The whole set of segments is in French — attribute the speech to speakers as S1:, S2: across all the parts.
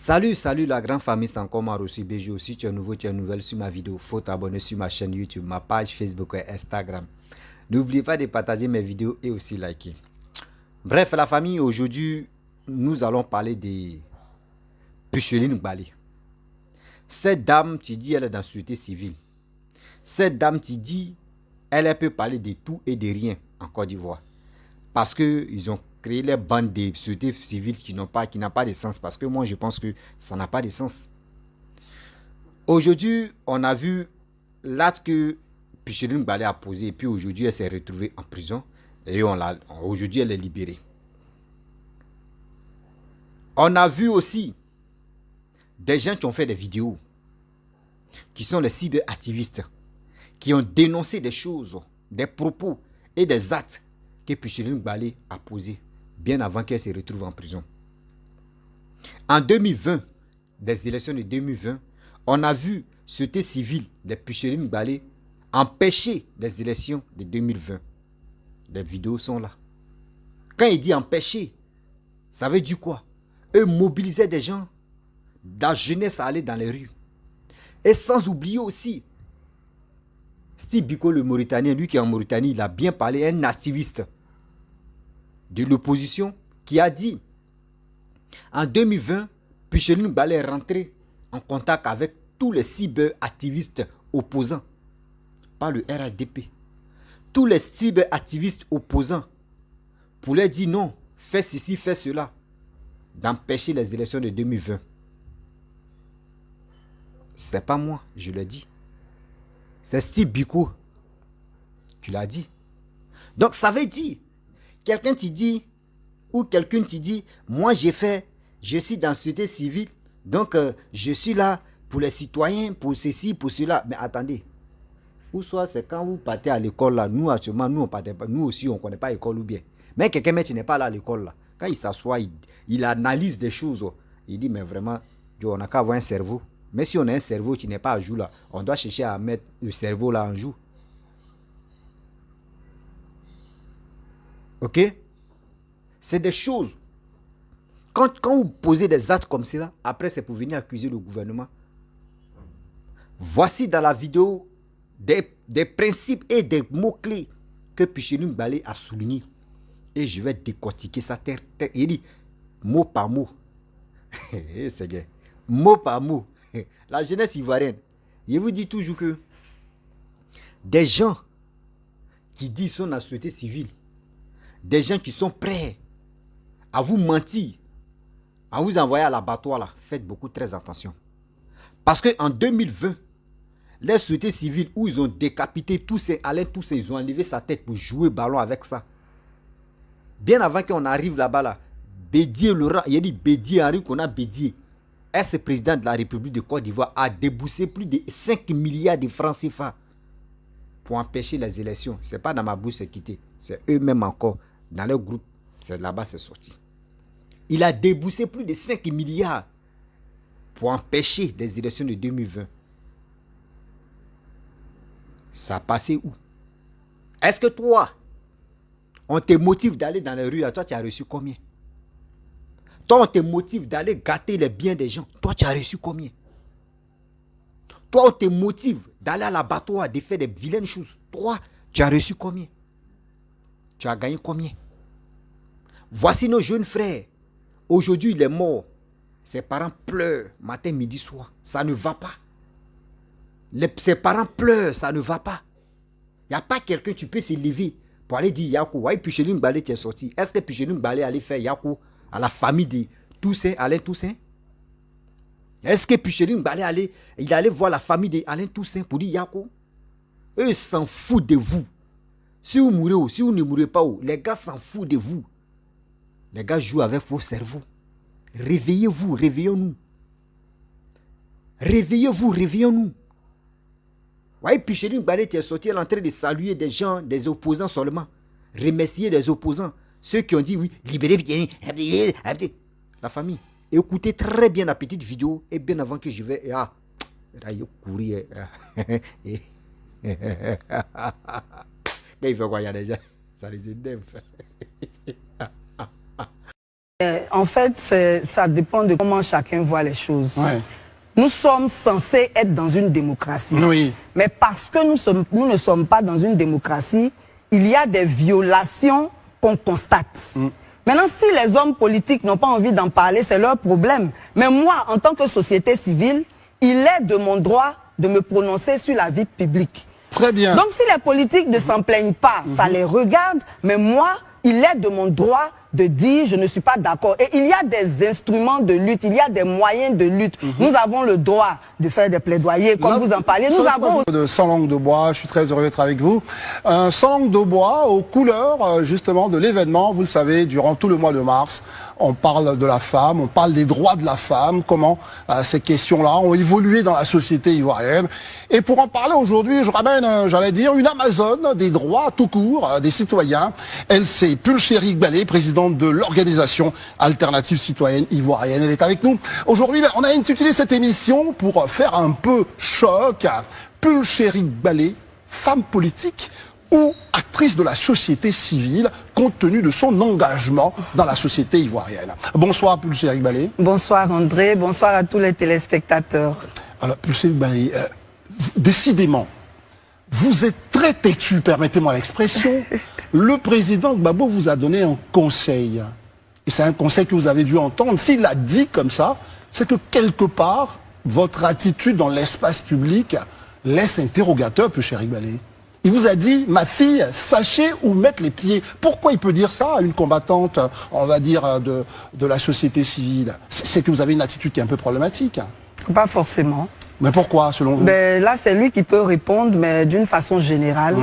S1: Salut la grande famille, c'est encore moi aussi BG. Si tu es nouveau, tu es nouvelle sur ma vidéo, faut t'abonner sur ma chaîne YouTube, ma page Facebook et Instagram. N'oubliez pas de partager mes vidéos et aussi liker. Bref, la famille, aujourd'hui, nous allons parler de Picheline Bali. Cette dame, tu dis, elle est dans la société civile. Cette dame, tu dis, elle peut parler de tout et de rien en Côte d'Ivoire. Parce qu'ils ont créé les bandes de sociétés civiles qui n'ont pas de sens. Parce que moi, je pense que ça n'a pas de sens. Aujourd'hui, on a vu l'acte que Picheline Bali a posé. Et puis aujourd'hui, elle s'est retrouvée en prison. Et aujourd'hui, elle est libérée. On a vu aussi des gens qui ont fait des vidéos, qui sont les cyberactivistes, qui ont dénoncé des choses, des propos et des actes que Picheline Bali a posés bien avant qu'elle se retrouve en prison. En 2020, des élections de 2020, on a vu société civile de Picheline Bali empêcher les élections de 2020. Les vidéos sont là. Quand il dit empêcher, ça veut dire quoi? Eux mobilisaient des gens, de la jeunesse à aller dans les rues. Et sans oublier aussi, Steve Biko, le Mauritanien, lui qui est en Mauritanie, il a bien parlé, un activiste de l'opposition qui a dit en 2020, Picheline Bali est rentré en contact avec tous les cyberactivistes opposants, pas le RHDP. Tous les cyberactivistes opposants pour leur dire non, fais ceci, fais cela, d'empêcher les élections de 2020. C'est pas moi, je l'ai dit. C'est Steve Biko qui l'a dit. Donc ça veut dire, quelqu'un te dit, ou quelqu'un te dit, moi je suis dans la société civile, donc je suis là pour les citoyens, pour ceci, pour cela. Mais attendez, ou soit c'est quand vous partez à l'école là, nous actuellement, nous aussi on ne connaît pas l'école ou bien. Mais quelqu'un qui n'est pas là à l'école là, quand il s'assoit, il analyse des choses, il dit mais vraiment, on n'a qu'à avoir un cerveau. Mais si on a un cerveau qui n'est pas à jour là, on doit chercher à mettre le cerveau là en jour. Ok? C'est des choses. Quand vous posez des actes comme cela, après c'est pour venir accuser le gouvernement. Voici dans la vidéo des principes et des mots-clés que Picheline Bali a soulignés. Et je vais décortiquer ça. Il dit mot par mot. C'est gay. Mot par mot. La jeunesse ivoirienne. Je vous dis toujours que des gens qui disent sont dans la société civile, des gens qui sont prêts à vous mentir, à vous envoyer à l'abattoir là, faites beaucoup très attention. Parce qu'en 2020, les sociétés civiles où ils ont décapité Alain Toussaint, ils ont enlevé sa tête pour jouer ballon avec ça. Bien avant qu'on arrive là-bas là, Bédier Laurent, il a dit Bédier Henri qu'on a Bédier, ex-président de la République de Côte d'Ivoire, a déboursé plus de 5 milliards de francs CFA pour empêcher les élections. Ce n'est pas dans ma bouche, c'est quitté. C'est eux-mêmes encore, dans leur groupe, c'est là-bas c'est sorti. Il a déboursé plus de 5 milliards pour empêcher les élections de 2020. Ça a passé où? Est-ce que toi, on te motive d'aller dans les rues, toi tu as reçu combien? Toi on te motive d'aller gâter les biens des gens, toi tu as reçu combien? Toi on te motive d'aller à l'abattoir, de faire des vilaines choses, toi tu as reçu combien? Tu as gagné combien? Voici nos jeunes frères. Aujourd'hui il est mort. Ses parents pleurent matin, midi, soir. Ça ne va pas. Ses parents pleurent, ça ne va pas. Il n'y a pas quelqu'un qui peut se lever pour aller dire Yakou, ouais, Picheline Bali qui est sorti. Est-ce que Picheline Bali allait faire Yakou à la famille de Toussaint, Alain Toussaint? Est-ce que Picheline Bali allait voir la famille d'Alain Toussaint pour dire Yakou? Eux s'en foutent de vous. Si vous mourrez ou si vous ne mourrez pas, les gars s'en foutent de vous. Les gars jouent avec vos cerveaux. Réveillez-vous, réveillons-nous. Réveillez-vous, réveillons-nous. Ouais, Picheline Bali est sorti, elle est en train de saluer des gens, des opposants seulement. Remercier les opposants. Ceux qui ont dit oui, libérez bien. La famille, écoutez très bien la petite vidéo et bien avant que je vais. Courir. Il fait quoi, il y a des gens. Ça les énerve.
S2: En fait, ça dépend de comment chacun voit les choses.
S3: Ouais.
S2: Nous sommes censés être dans une démocratie.
S3: Oui.
S2: Mais parce que nous ne sommes pas dans une démocratie, il y a des violations qu'on constate. Maintenant, si les hommes politiques n'ont pas envie d'en parler, c'est leur problème. Mais moi, en tant que société civile, il est de mon droit de me prononcer sur la vie publique.
S3: Très bien.
S2: Donc si les politiques ne s'en plaignent pas, ça les regarde, mais moi, il est de mon droit de dire je ne suis pas d'accord. Et il y a des instruments de lutte, il y a des moyens de lutte. Nous avons le droit de faire des plaidoyers, comme vous en parliez. Nous avons...
S3: Sans langue de bois, je suis très heureux d'être avec vous. Sans langue de bois, aux couleurs justement de l'événement, vous le savez, durant tout le mois de mars, on parle de la femme, on parle des droits de la femme, comment ces questions-là ont évolué dans la société ivoirienne. Et pour en parler aujourd'hui, je ramène, j'allais dire, une Amazone des droits tout court des citoyens. Elle, c'est Pulchérie Balé, présidente de l'organisation Alternative Citoyenne Ivoirienne. Elle est avec nous. Aujourd'hui, on a intitulé cette émission pour faire un peu choc. Pulchérie Balé, femme politique ou actrice de la société civile, compte tenu de son engagement dans la société ivoirienne. Bonsoir Pulchérie Balé.
S2: Bonsoir André, bonsoir à tous les téléspectateurs.
S3: Alors Pulchérie Balé, décidément, vous êtes très têtu, permettez-moi l'expression. Le président Gbagbo vous a donné un conseil. Et c'est un conseil que vous avez dû entendre. S'il l'a dit comme ça, c'est que quelque part, votre attitude dans l'espace public laisse interrogateur, Pulchérie Balé. Il vous a dit, ma fille, sachez où mettre les pieds. Pourquoi il peut dire ça à une combattante, on va dire, de la société civile? C'est que vous avez une attitude qui est un peu problématique.
S2: Pas forcément.
S3: Mais pourquoi, selon vous?
S2: Ben, là, c'est lui qui peut répondre, mais d'une façon générale,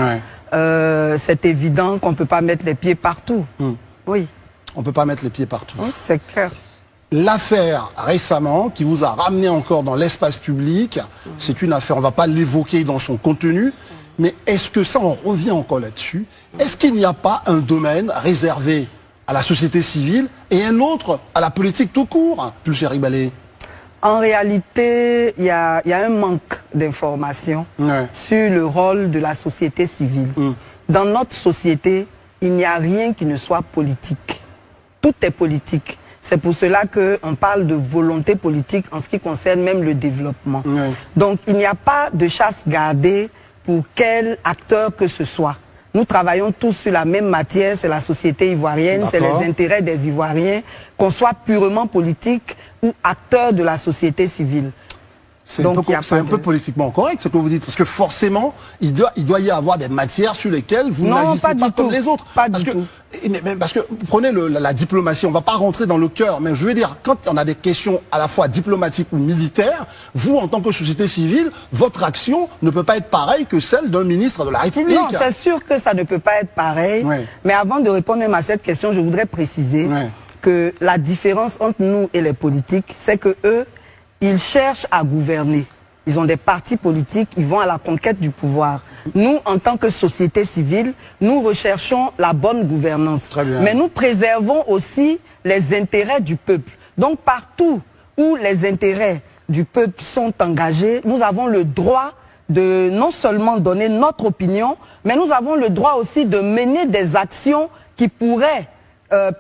S2: c'est évident qu'on ne peut pas mettre les pieds partout. Oui.
S3: On ne peut pas mettre les pieds partout.
S2: Oui, c'est clair.
S3: L'affaire récemment, qui vous a ramené encore dans l'espace public, c'est une affaire, on ne va pas l'évoquer dans son contenu, mais est-ce que ça, on revient encore là-dessus? Est-ce qu'il n'y a pas un domaine réservé à la société civile et un autre à la politique tout court, Pulchérie Balé?
S2: En réalité, il y a un manque d'informations sur le rôle de la société civile. Dans notre société, il n'y a rien qui ne soit politique. Tout est politique. C'est pour cela qu'on parle de volonté politique en ce qui concerne même le développement. Donc, il n'y a pas de chasse gardée pour quel acteur que ce soit. Nous travaillons tous sur la même matière, c'est la société ivoirienne, c'est les intérêts des Ivoiriens, qu'on soit purement politique ou acteur de la société civile.
S3: C'est un peu politiquement correct ce que vous dites, parce que forcément, il doit y avoir des matières sur lesquelles vous n'agissez pas comme les autres.
S2: Pas du tout.
S3: Parce que, prenez la diplomatie, on ne va pas rentrer dans le cœur, mais je veux dire, quand on a des questions à la fois diplomatiques ou militaires, vous, en tant que société civile, votre action ne peut pas être pareille que celle d'un ministre de la République.
S2: Non, c'est sûr que ça ne peut pas être pareil, mais avant de répondre même à cette question, je voudrais préciser que la différence entre nous et les politiques, c'est que eux, ils cherchent à gouverner. Ils ont des partis politiques, ils vont à la conquête du pouvoir. Nous, en tant que société civile, nous recherchons la bonne gouvernance. Mais nous préservons aussi les intérêts du peuple. Donc partout où les intérêts du peuple sont engagés, nous avons le droit de non seulement donner notre opinion, mais nous avons le droit aussi de mener des actions qui pourraient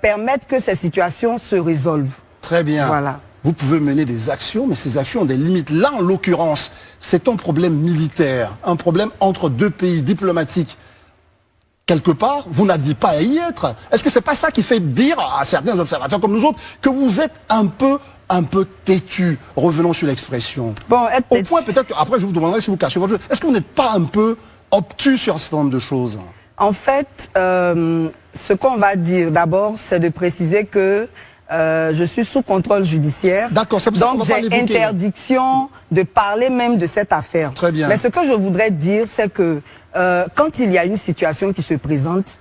S2: permettre que ces situations se résolvent.
S3: Très bien.
S2: Voilà.
S3: Vous pouvez mener des actions, mais ces actions ont des limites. Là, en l'occurrence, c'est un problème militaire, un problème entre deux pays diplomatiques. Quelque part, vous n'aviez pas à y être. Est-ce que c'est pas ça qui fait dire à certains observateurs comme nous autres que vous êtes un peu têtu? Revenons sur l'expression.
S2: Bon,
S3: au point peut-être qu'après je vous demanderai si vous cachez votre jeu. Est-ce que vous n'êtes pas un peu obtus sur un certain nombre de choses?
S2: En fait, ce qu'on va dire d'abord, c'est de préciser que je suis sous contrôle judiciaire.
S3: D'accord, c'est pour ça qu'on
S2: donc
S3: va pas
S2: j'ai
S3: l'évoquer.
S2: interdiction de parler même de cette affaire.
S3: Très bien.
S2: Mais ce que je voudrais dire, c'est que quand il y a une situation qui se présente,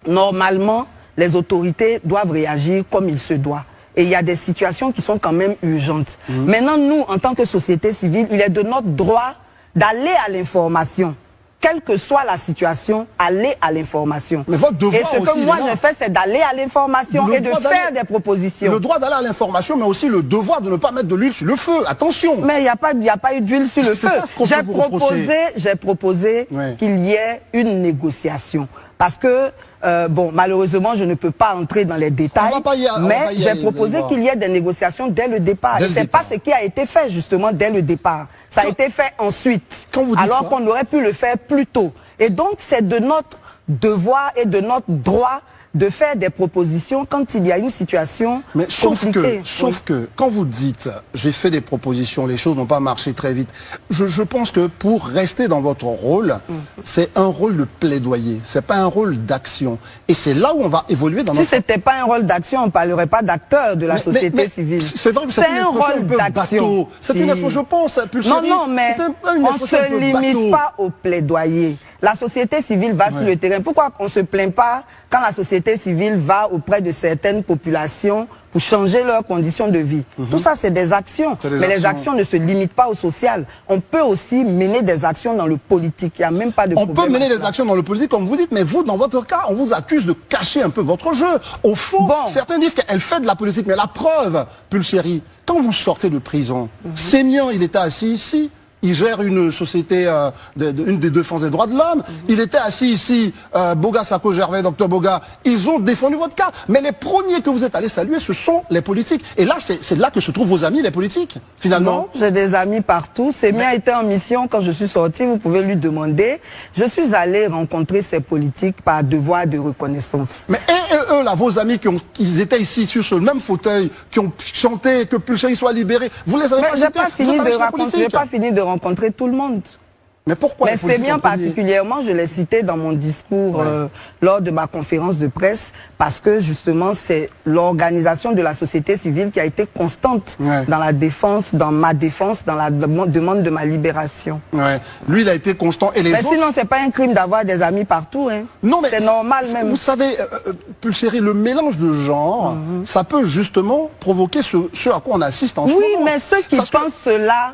S2: normalement, les autorités doivent réagir comme il se doit. Et il y a des situations qui sont quand même urgentes. Maintenant, nous, en tant que société civile, il est de notre droit d'aller à l'information. Quelle que soit la situation, aller à l'information.
S3: Mais votre devoir
S2: et ce que
S3: aussi,
S2: moi je fais, c'est d'aller à l'information et de faire des propositions.
S3: Le droit d'aller à l'information, mais aussi le devoir de ne pas mettre de l'huile sur le feu. Attention.
S2: Mais il n'y a pas eu d'huile sur le feu. J'ai proposé qu'il y ait une négociation. Parce que, bon, malheureusement, je ne peux pas entrer dans les détails, mais j'ai proposé qu'il y ait des négociations dès le départ. Et c'est pas ce qui a été fait, justement, dès le départ. Ça a été fait ensuite, alors qu'on aurait pu le faire plus tôt. Et donc, c'est de notre devoir et de notre droit de faire des propositions quand il y a une situation compliquée.
S3: Sauf que, quand vous dites, j'ai fait des propositions, les choses n'ont pas marché très vite, je pense que pour rester dans votre rôle, c'est un rôle de plaidoyer, c'est pas un rôle d'action. Et c'est là où on va évoluer dans notre...
S2: Si c'était pas un rôle d'action, on ne parlerait pas d'acteurs de la société civile.
S3: C'est vrai que c'est un rôle d'action. C'est une expression, je pense,
S2: non, mais on ne se limite pas au plaidoyer. La société civile va sur le terrain. Pourquoi on ne se plaint pas quand la société civile va auprès de certaines populations pour changer leurs conditions de vie? Tout ça, c'est des actions. Mais les actions ne se limitent pas au social. On peut aussi mener des actions dans le politique. Il n'y a même pas de problème.
S3: On peut mener des actions dans le politique, comme vous dites, mais vous, dans votre cas, on vous accuse de cacher un peu votre jeu. Au fond, certains disent qu'elle fait de la politique, mais la preuve, Pulchéry, quand vous sortez de prison, Sémian, il était assis ici. Il gère une société, une des défenses des droits de l'homme. Il était assis ici, Boga, Sako, Gervais, Dr Boga. Ils ont défendu votre cas. Mais les premiers que vous êtes allés saluer, ce sont les politiques. Et là, c'est là que se trouvent vos amis, les politiques, finalement.
S2: Non, j'ai des amis partout. Sémia était en mission quand je suis sortie, vous pouvez lui demander. Je suis allé rencontrer ces politiques par devoir de reconnaissance.
S3: Mais eux, là, vos amis qui étaient ici sur ce même fauteuil, qui ont chanté que Pulchéry soit libéré, vous les avez pas cités.
S2: J'ai pas fini de rencontrer tout le monde.
S3: Mais pourquoi?
S2: Mais c'est bien particulièrement, je l'ai cité dans mon discours lors de ma conférence de presse, parce que justement c'est l'organisation de la société civile qui a été constante dans la défense, dans ma défense, dans la demande de ma libération.
S3: Lui, il a été constant. Et les autres...
S2: Sinon, c'est pas un crime d'avoir des amis partout. Hein.
S3: Non, mais
S2: c'est normal même.
S3: Vous savez, Pulchéry, le mélange de genres, ça peut justement provoquer ce à quoi on assiste en ce moment.
S2: Oui, mais ceux qui pensent cela...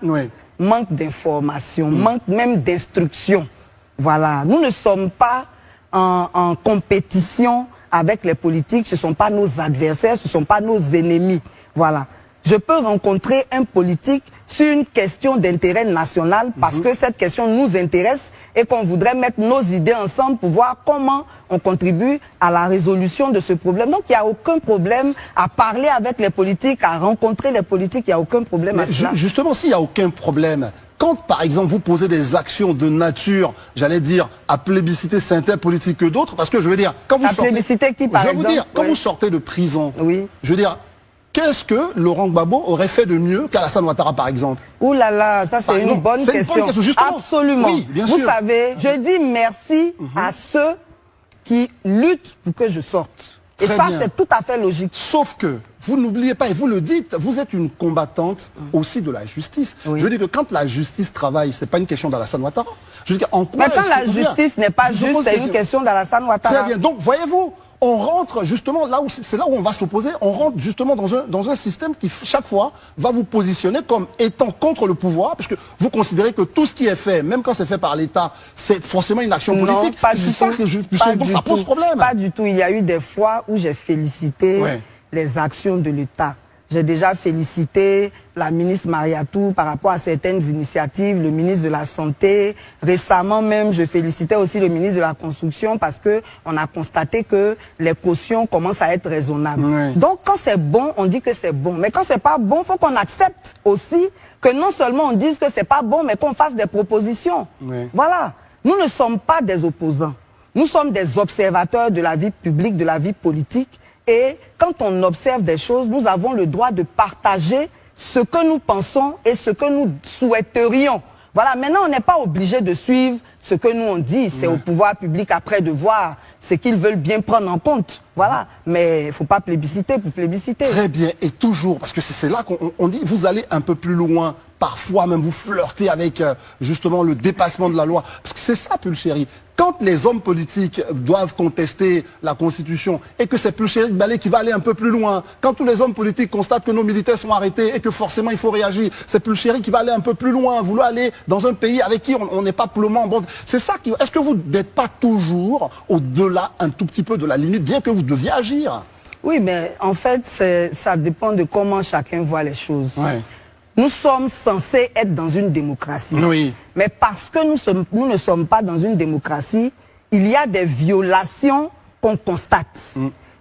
S2: manque d'information, manque même d'instruction. Voilà. Nous ne sommes pas en compétition avec les politiques, ce ne sont pas nos adversaires, ce ne sont pas nos ennemis. Voilà. Je peux rencontrer un politique sur une question d'intérêt national parce que cette question nous intéresse et qu'on voudrait mettre nos idées ensemble pour voir comment on contribue à la résolution de ce problème. Donc il n'y a aucun problème à parler avec les politiques, à rencontrer les politiques, il n'y a aucun problème à cela.
S3: Justement, s'il n'y a aucun problème, quand par exemple vous posez des actions de nature, j'allais dire, à plébisciter certains politiques que d'autres, parce que je veux dire, quand vous sortez...
S2: plébisciter qui par exemple?
S3: Je veux dire, quand vous sortez de prison, je veux dire... Qu'est-ce que Laurent Gbagbo aurait fait de mieux qu'Alassane Ouattara, par exemple?
S2: Ouh là là, ça c'est une bonne question. Absolument.
S3: Oui, bien
S2: vous
S3: sûr.
S2: savez, je dis merci à ceux qui luttent pour que je sorte. Et ça, c'est tout à fait logique.
S3: Sauf que, vous n'oubliez pas, et vous le dites, vous êtes une combattante aussi de la justice. Je veux dire que quand la justice travaille, c'est pas une question d'Alassane Ouattara. Je veux dire, en quoi...
S2: Mais quand la justice n'est pas juste, c'est une question d'Alassane Ouattara.
S3: Très bien. Donc, voyez-vous, on rentre justement là où c'est là où on va s'opposer. On rentre justement dans un système qui chaque fois va vous positionner comme étant contre le pouvoir, parce que vous considérez que tout ce qui est fait, même quand c'est fait par l'État, c'est forcément une action politique.
S2: Non, pas du tout.
S3: Ça pose problème.
S2: Pas du tout. Il y a eu des fois où j'ai félicité les actions de l'État. J'ai déjà félicité la ministre Mariatou par rapport à certaines initiatives, le ministre de la Santé. Récemment même, je félicitais aussi le ministre de la Construction parce que on a constaté que les cautions commencent à être raisonnables. Donc quand c'est bon, on dit que c'est bon. Mais quand c'est pas bon, il faut qu'on accepte aussi que non seulement on dise que c'est pas bon, mais qu'on fasse des propositions. Voilà. Nous ne sommes pas des opposants. Nous sommes des observateurs de la vie publique, de la vie politique. Et quand on observe des choses, nous avons le droit de partager ce que nous pensons et ce que nous souhaiterions. Voilà, maintenant on n'est pas obligé de suivre ce que nous on dit. C'est au pouvoir public après de voir ce qu'ils veulent bien prendre en compte. Voilà, mais il ne faut pas plébisciter pour plébisciter.
S3: Très bien, et toujours, parce que c'est là qu'on dit, vous allez un peu plus loin, parfois même vous flirtez avec justement le dépassement de la loi. Parce que c'est ça, Pulchéry. Quand les hommes politiques doivent contester la Constitution et que c'est Pulchéry Balé qui va aller un peu plus loin, quand tous les hommes politiques constatent que nos militaires sont arrêtés et que forcément il faut réagir, c'est Pulchéry qui va aller un peu plus loin, vouloir aller dans un pays avec qui on n'est pas pleinement bon. C'est ça qui... Est-ce que vous n'êtes pas toujours au-delà un tout petit peu de la limite, bien que vous deviez agir?
S2: Oui, mais en fait, ça dépend de comment chacun voit les choses. Nous sommes censés être dans une démocratie. Mais parce que nous ne sommes pas dans une démocratie, il y a des violations qu'on constate.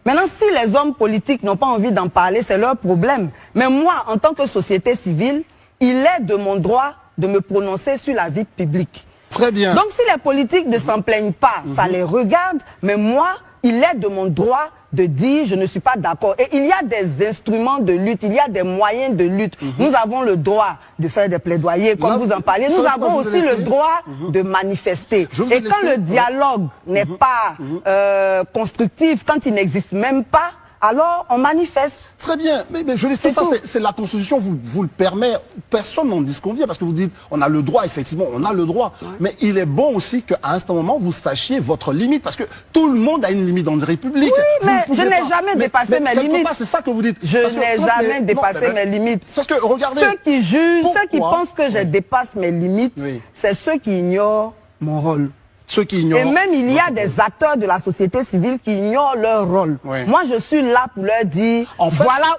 S2: Maintenant, si les hommes politiques n'ont pas envie d'en parler, c'est leur problème. Mais moi, en tant que société civile, il est de mon droit de me prononcer sur la vie publique.
S3: Très bien.
S2: Donc, si les politiques ne s'en plaignent pas, ça les regarde. Mais moi, il est de mon droit de dire je ne suis pas d'accord. Et il y a des instruments de lutte, il y a des moyens de lutte. Nous avons le droit de faire des plaidoyers, comme vous en parlez. Nous avons aussi le droit de manifester. Et quand le dialogue n'est pas constructif, quand il n'existe même pas, alors on manifeste.
S3: Très bien, mais je laisse tout ça, c'est la Constitution vous le permet, personne n'en disconvient, parce que vous dites, on a le droit, effectivement, on a le droit, mais il est bon aussi qu'à un certain moment, vous sachiez votre limite, parce que tout le monde a une limite dans une république.
S2: Oui, mais je n'ai jamais dépassé mes limites.
S3: C'est ça que vous dites.
S2: Je n'ai jamais dépassé mes limites.
S3: Parce que, regardez...
S2: Ceux qui jugent, ceux qui pensent que je dépasse mes limites, c'est ceux qui ignorent mon rôle.
S3: Ceux qui ignorent.
S2: Et même il y a des acteurs de la société civile qui ignorent leur rôle. Moi, je suis là pour leur dire, en fait, voilà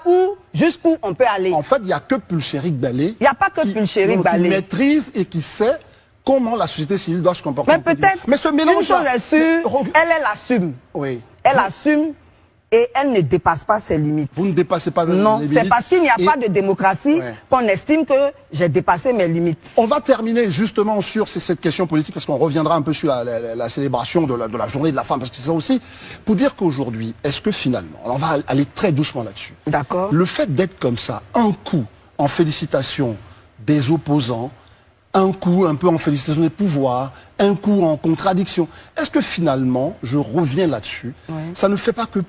S2: jusqu'où on peut aller.
S3: En fait, il n'y a que Pulchérik Baldé.
S2: Il n'y a pas que Pulchérik Baldé.
S3: Qui maîtrise et qui sait comment la société civile doit se comporter.
S2: Mais peut-être, une chose est sûre, elle assume.
S3: Oui.
S2: Elle assume. Et elle ne dépasse pas ses limites.
S3: Vous ne dépassez pas les limites.
S2: Non, c'est parce qu'il n'y a pas de démocratie qu'on estime que j'ai dépassé mes limites.
S3: On va terminer justement sur cette question politique, parce qu'on reviendra un peu sur la célébration de la journée de la femme, parce que c'est ça aussi, pour dire qu'aujourd'hui, est-ce que finalement, alors on va aller très doucement là-dessus.
S2: D'accord.
S3: Le fait d'être comme ça, un coup en félicitations des opposants, un coup un peu en félicitations des pouvoirs, un coup en contradiction, est-ce que finalement, je reviens là-dessus, ça ne fait pas que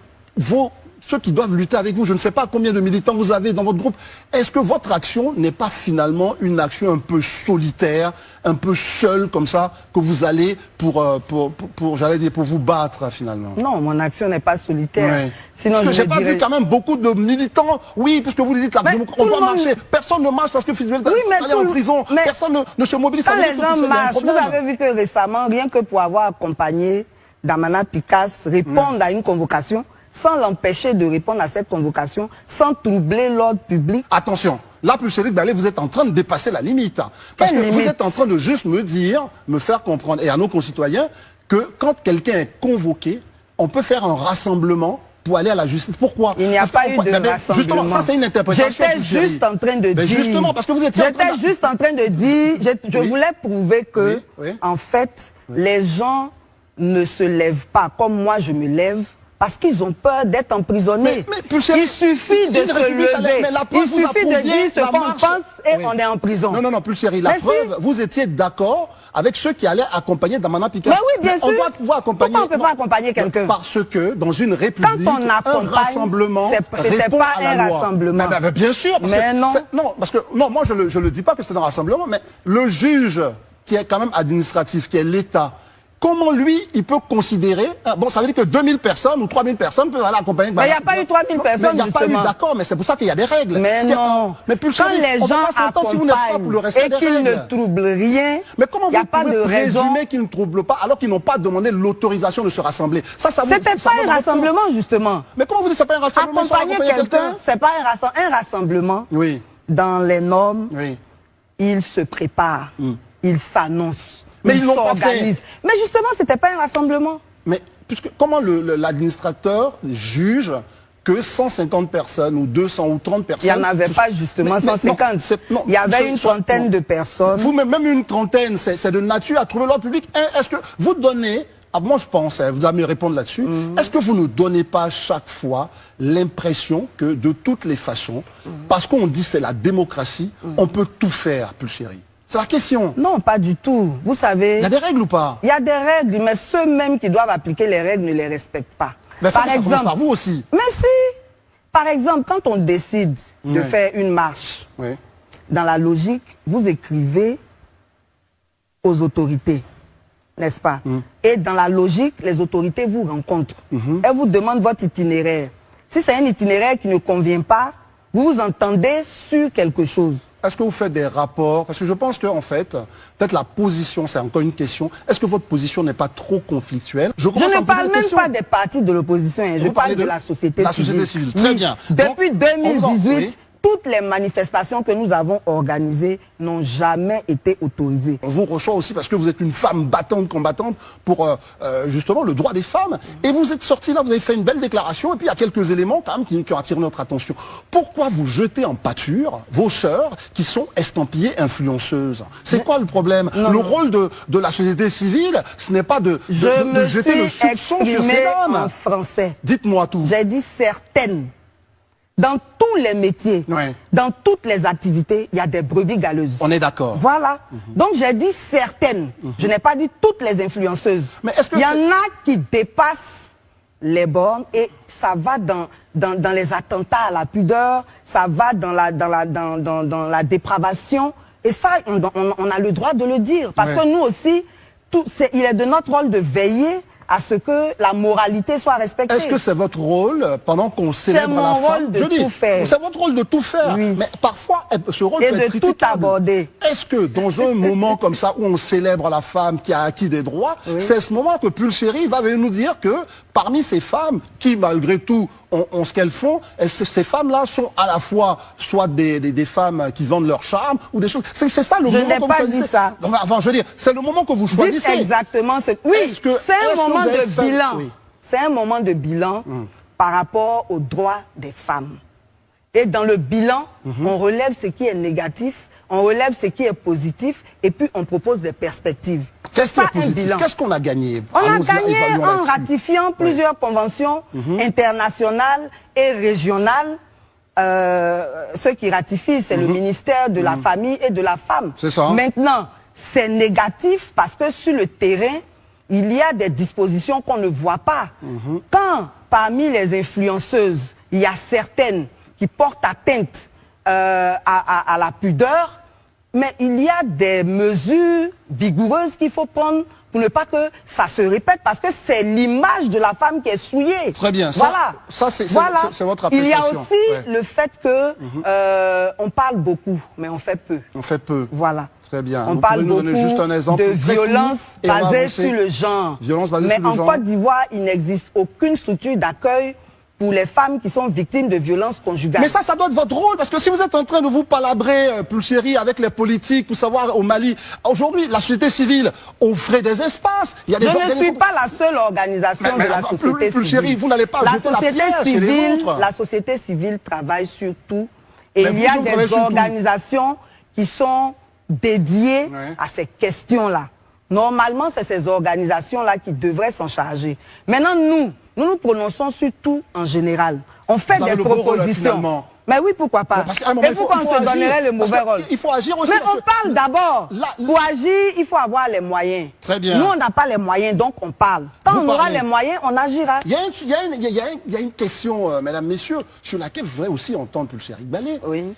S3: ceux qui doivent lutter avec vous, je ne sais pas combien de militants vous avez dans votre groupe, est-ce que votre action n'est pas finalement une action un peu solitaire, un peu seule comme ça, que vous allez j'allais dire, pour vous battre finalement?
S2: Non, mon action n'est pas solitaire.
S3: Sinon, parce que j'ai pas vu quand même beaucoup de militants, puisque vous dites, on doit marcher, personne ne marche parce que aller en prison, personne ne se mobilise.
S2: Quand les gens marchent, vous avez vu que récemment, rien que pour avoir accompagné Damana Picasse répondre à une convocation, sans l'empêcher de répondre à cette convocation, sans troubler l'ordre public.
S3: Attention, là, Pulchérik Baldé, vous êtes en train de dépasser la limite. Parce que vous êtes en train de juste me faire comprendre, et à nos concitoyens, que quand quelqu'un est convoqué, on peut faire un rassemblement pour aller à la justice. Pourquoi?
S2: Il n'y a pas eu de rassemblement.
S3: Justement, ça c'est une interprétation.
S2: J'étais juste en train de dire...
S3: Justement, parce que vous étiez
S2: J'étais juste en train de dire... Je voulais prouver que, en fait, les gens ne se lèvent pas comme moi je me lève, parce qu'ils ont peur d'être emprisonnés. Il suffit de se lever. Il suffit de dire ce qu'on pense et on est en prison.
S3: Non, Pulchérik, la preuve, vous étiez d'accord avec ceux qui allaient accompagner Damana Picasse.
S2: Mais oui, bien sûr.
S3: On doit pouvoir accompagner...
S2: Pourquoi on ne peut pas accompagner quelqu'un?
S3: Parce que dans une république, un rassemblement répond à la loi.
S2: Rassemblement.
S3: Bien sûr. Moi je le dis pas que c'est un rassemblement, mais le juge qui est quand même administratif, qui est l'État, comment lui, il peut considérer... Bon, ça veut dire que 2000 personnes ou 3000 personnes peuvent aller accompagner...
S2: Mais il n'y a pas eu 3000 personnes,
S3: il n'y a pas eu, d'accord, mais c'est pour ça qu'il y a des règles.
S2: Mais non.
S3: Mais
S2: quand les gens accompagnent et qu'ils ne troublent rien, il n'y a pas de raison...
S3: présumer qu'ils ne troublent pas alors qu'ils n'ont pas demandé l'autorisation de se rassembler.
S2: C'était pas un rassemblement, justement.
S3: Mais comment vous dites que ce n'est pas un rassemblement?
S2: Accompagner quelqu'un, c'est pas un rassemblement.
S3: Oui.
S2: Dans les normes, il se prépare, il s'annonce.
S3: Mais ils l'ont pas fait.
S2: Mais justement, c'était pas un rassemblement.
S3: Mais comment l'administrateur juge que 150 personnes ou 200 ou 30 personnes...
S2: Il n'y en avait pas justement 150. Il y avait une trentaine de personnes.
S3: Vous, même une trentaine, c'est de nature à trouver l'ordre public. Est-ce que vous donnez... moi je pense, vous allez me répondre là-dessus, est-ce que vous ne donnez pas chaque fois l'impression que de toutes les façons, parce qu'on dit c'est la démocratie, on peut tout faire, Pulchérik? C'est la question.
S2: Non, pas du tout. Vous savez...
S3: Il y a des règles ou pas?
S2: Il y a des règles, mais ceux-mêmes qui doivent appliquer les règles ne les respectent pas.
S3: Mais par exemple... par vous aussi.
S2: Mais si. Par exemple, quand on décide de faire une marche, dans la logique, vous écrivez aux autorités, n'est-ce pas? Et dans la logique, les autorités vous rencontrent. Elles vous demandent votre itinéraire. Si c'est un itinéraire qui ne convient pas, vous vous entendez sur quelque chose.
S3: Est-ce que vous faites des rapports? Parce que je pense qu'en fait, peut-être la position, c'est encore une question. Est-ce que votre position n'est pas trop conflictuelle? Je
S2: ne parle même pas des partis de l'opposition, je parle de la société civile.
S3: La société civile, très bien.
S2: Depuis 2018, toutes les manifestations que nous avons organisées n'ont jamais été autorisées.
S3: On vous reçoit aussi parce que vous êtes une femme battante, combattante pour justement le droit des femmes. Et vous êtes sorti là, vous avez fait une belle déclaration et puis il y a quelques éléments quand même qui ont attiré notre attention. Pourquoi vous jetez en pâture vos sœurs qui sont estampillées influenceuses? C'est quoi le problème? Le rôle de la société civile, ce n'est pas de jeter le soupçon sur ces dames.
S2: En français.
S3: Dites-moi tout.
S2: J'ai dit certaines. Dans tous les métiers, dans toutes les activités, il y a des brebis galeuses.
S3: On est d'accord.
S2: Voilà. Donc j'ai dit certaines. Je n'ai pas dit toutes les influenceuses.
S3: Mais est-ce que
S2: il y en a qui dépassent les bornes et ça va dans les attentats à la pudeur, ça va dans la dépravation. Et ça, on a le droit de le dire. Parce que nous aussi, il est de notre rôle de veiller à ce que la moralité soit respectée.
S3: Est-ce que c'est votre rôle pendant qu'on célèbre la femme?
S2: C'est mon rôle de tout faire.
S3: C'est votre rôle de tout faire.
S2: Oui.
S3: Mais parfois, ce rôle peut être critiquable.
S2: Et de tout aborder.
S3: Est-ce que dans un moment comme ça où on célèbre la femme qui a acquis des droits, c'est ce moment que Pulchérie va venir nous dire que parmi ces femmes qui, malgré tout, ont ce qu'elles font, ces femmes-là sont à la fois soit des femmes qui vendent leur charme ou des choses. C'est ça le moment que vous choisissez. Je n'ai pas dit ça. Enfin, je veux dire, c'est le moment que vous choisissez.
S2: Dites exactement. Oui, c'est un moment de bilan. C'est un moment de bilan par rapport aux droits des femmes. Et dans le bilan, on relève ce qui est négatif, on relève ce qui est positif, et puis on propose des perspectives.
S3: Qu'est-ce qui est positif? Qu'est-ce qu'on a gagné?
S2: On a gagné en ratifiant plusieurs conventions internationales et régionales. Ceux qui ratifient, c'est le ministère de la Famille et de la Femme.
S3: C'est ça.
S2: Maintenant, c'est négatif parce que sur le terrain, il y a des dispositions qu'on ne voit pas. Quand parmi les influenceuses, il y a certaines qui portent atteinte à la pudeur, mais il y a des mesures vigoureuses qu'il faut prendre pour ne pas que ça se répète, parce que c'est l'image de la femme qui est souillée.
S3: Très bien,
S2: voilà.
S3: Ça c'est votre appréciation.
S2: Il y a aussi le fait que on parle beaucoup, mais on fait peu.
S3: On fait peu.
S2: Voilà.
S3: Très bien.
S2: On parle beaucoup de violence basée sur le genre. Mais en Côte d'Ivoire, il n'existe aucune structure d'accueil pour les femmes qui sont victimes de violences conjugales.
S3: Mais ça doit être votre rôle, parce que si vous êtes en train de vous palabrer, Pulchérie, avec les politiques, pour savoir au Mali, aujourd'hui, la société civile offrait des espaces. Il y a des
S2: Je ne suis pas la seule organisation de la société civile.
S3: Vous n'allez pas jeter la pierre chez les autres.
S2: La société civile travaille sur tout. Et il y a des organisations qui sont dédiées à ces questions-là. Normalement, c'est ces organisations-là qui devraient s'en charger. Maintenant, nous nous prononçons sur tout en général. On fait des propositions. Mais oui, pourquoi pas? Et pourquoi on se donnerait le mauvais rôle?
S3: Il faut agir aussi.
S2: Mais on parle d'abord. Pour agir, il faut avoir les moyens.
S3: Très bien.
S2: Nous, on n'a pas les moyens, donc on parle. Quand on aura les moyens, on agira.
S3: Il y a une question, mesdames, messieurs, sur laquelle je voudrais aussi entendre Pulchérie Balé.
S2: Oui.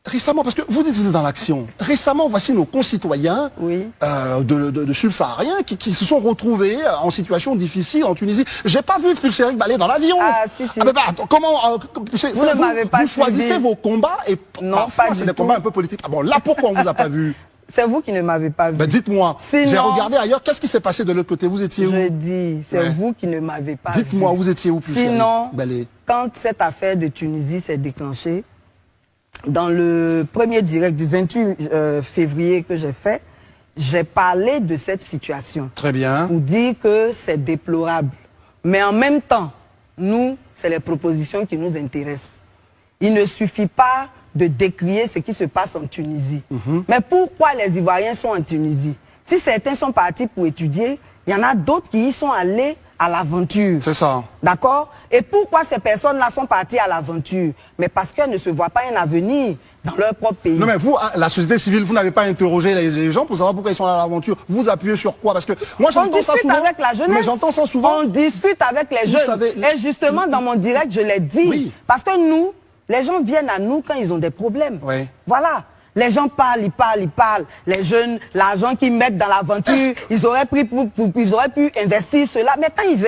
S3: Récemment, parce que vous êtes dans l'action, récemment, voici nos concitoyens de subsahariens qui se sont retrouvés en situation difficile en Tunisie. J'ai pas vu Pulchérie Balé dans l'avion.
S2: Ah, si, si.
S3: Ah, comment
S2: vous ne m'avez pas
S3: choisissez vos combats et
S2: non,
S3: parfois c'est des combats un peu politiques. Ah bon, là, pourquoi on vous a pas vu?
S2: C'est vous qui ne m'avez pas vu.
S3: Ben, dites-moi, j'ai regardé ailleurs, qu'est-ce qui s'est passé de l'autre côté? Vous étiez où?
S2: Je dis, c'est vous qui ne m'avez pas vu.
S3: Dites-moi, vous étiez où, Pulchérie Balé?
S2: Quand cette affaire de Tunisie s'est déclenchée, dans le premier direct du 28 février que j'ai fait, j'ai parlé de cette situation.
S3: Très bien.
S2: Pour dire que c'est déplorable. Mais en même temps, nous, c'est les propositions qui nous intéressent. Il ne suffit pas de décrier ce qui se passe en Tunisie. Mais pourquoi les Ivoiriens sont en Tunisie? Si certains sont partis pour étudier, il y en a d'autres qui y sont allés à l'aventure.
S3: C'est ça.
S2: D'accord? Et pourquoi ces personnes-là sont parties à l'aventure? Mais parce qu'elles ne se voient pas un avenir dans leur propre pays.
S3: Non mais vous, la société civile, vous n'avez pas interrogé les gens pour savoir pourquoi ils sont à l'aventure. Vous appuyez sur quoi? Parce que moi j'entends ça souvent. On discute avec la jeunesse.
S2: Mais j'entends ça souvent. On discute avec les jeunes.
S3: Savez,
S2: et justement dans mon direct, je l'ai dit.
S3: Oui.
S2: Parce que nous, les gens viennent à nous quand ils ont des problèmes.
S3: Oui.
S2: Voilà. Les gens parlent, ils parlent. Les jeunes, l'argent qu'ils mettent dans l'aventure, ils auraient pu investir cela. Mais quand ils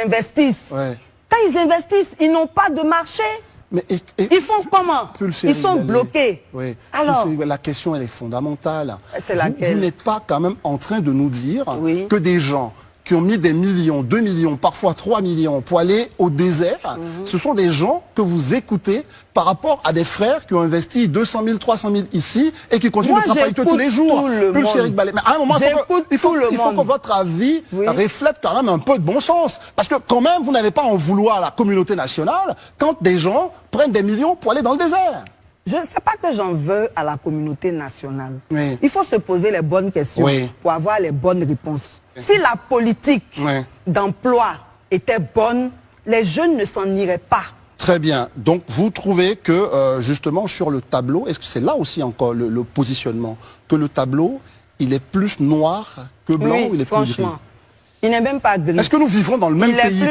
S2: investissent, ils n'ont pas de marché.
S3: Mais
S2: ils font comment? Ils sont bloqués.
S3: Oui.
S2: Alors,
S3: la question, elle est fondamentale.
S2: C'est laquelle?
S3: Vous n'êtes pas quand même en train de nous dire que des gens qui ont mis des millions, 2 millions, parfois 3 millions pour aller au désert, ce sont des gens que vous écoutez par rapport à des frères qui ont investi 200 000, 300 000 ici et qui continuent de travailler tous les jours. Mais à un moment, il faut que votre avis reflète quand même un peu de bon sens. Parce que quand même, vous n'allez pas en vouloir à la communauté nationale quand des gens prennent des millions pour aller dans le désert.
S2: Je ne sais pas que j'en veux à la communauté nationale.
S3: Oui.
S2: Il faut se poser les bonnes questions pour avoir les bonnes réponses. Si la politique d'emploi était bonne, les jeunes ne s'en iraient pas.
S3: Très bien. Donc, vous trouvez que, justement, sur le tableau, est-ce que c'est là aussi encore le positionnement, que le tableau, il est plus noir que blanc ou il est plus gris?
S2: Il n'est même pas gris.
S3: Est-ce que nous vivons dans le même pays?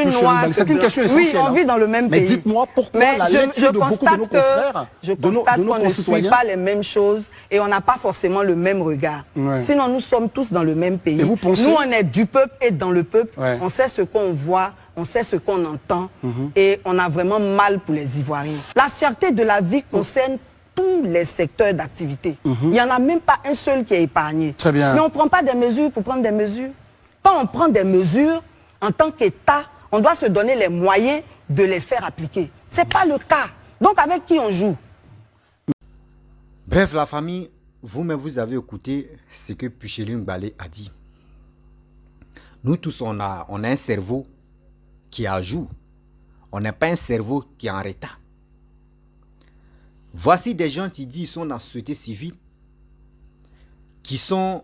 S3: C'est une question essentielle.
S2: Oui, on vit dans le même pays.
S3: Mais dites-moi pourquoi la lecture de beaucoup de nos confrères,
S2: je constate qu'on ne suit pas les mêmes choses et on n'a pas forcément le même regard. Sinon, nous sommes tous dans le même pays.
S3: Et vous pensez...
S2: Nous, on est du peuple et dans le peuple. On sait ce qu'on voit, on sait ce qu'on entend et on a vraiment mal pour les Ivoiriens. La cherté de la vie concerne tous les secteurs d'activité. Il n'y en a même pas un seul qui est épargné.
S3: Très bien.
S2: Mais on ne prend pas des mesures pour prendre des mesures. Quand on prend des mesures, en tant qu'État, on doit se donner les moyens de les faire appliquer. Ce n'est pas le cas. Donc avec qui on joue?
S1: Bref, la famille, vous-même, vous avez écouté ce que Picheline Ngbale a dit. Nous tous, on a un cerveau qui est à jour. On n'a pas un cerveau qui est en retard. Voici des gens qui disent qu'ils sont dans la société civile, qui sont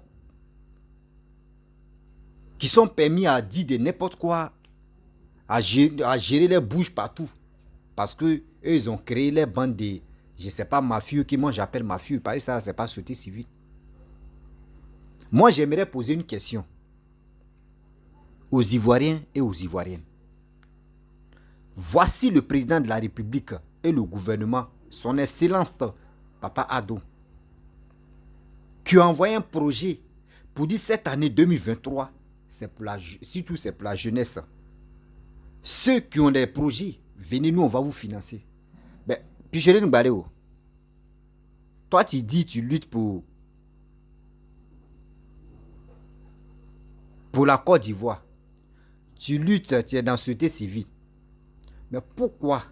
S1: permis à dire de n'importe quoi, à gérer les bouches partout. Parce que eux, ils ont créé les bandes de, je ne sais pas, mafieux, qui moi j'appelle mafieux, parce que ça, c'est pas société civile. Moi, j'aimerais poser une question aux Ivoiriens et aux Ivoiriennes. Voici le président de la République et le gouvernement, son Excellence, Papa Addo, qui a envoyé un projet pour dire cette année 2023, surtout c'est pour la jeunesse. Ceux qui ont des projets, venez nous, on va vous financer. Ben, Picheline Ngbale, toi tu dis tu luttes pour la Côte d'Ivoire. Tu luttes, tu es dans la société civile. Mais pourquoi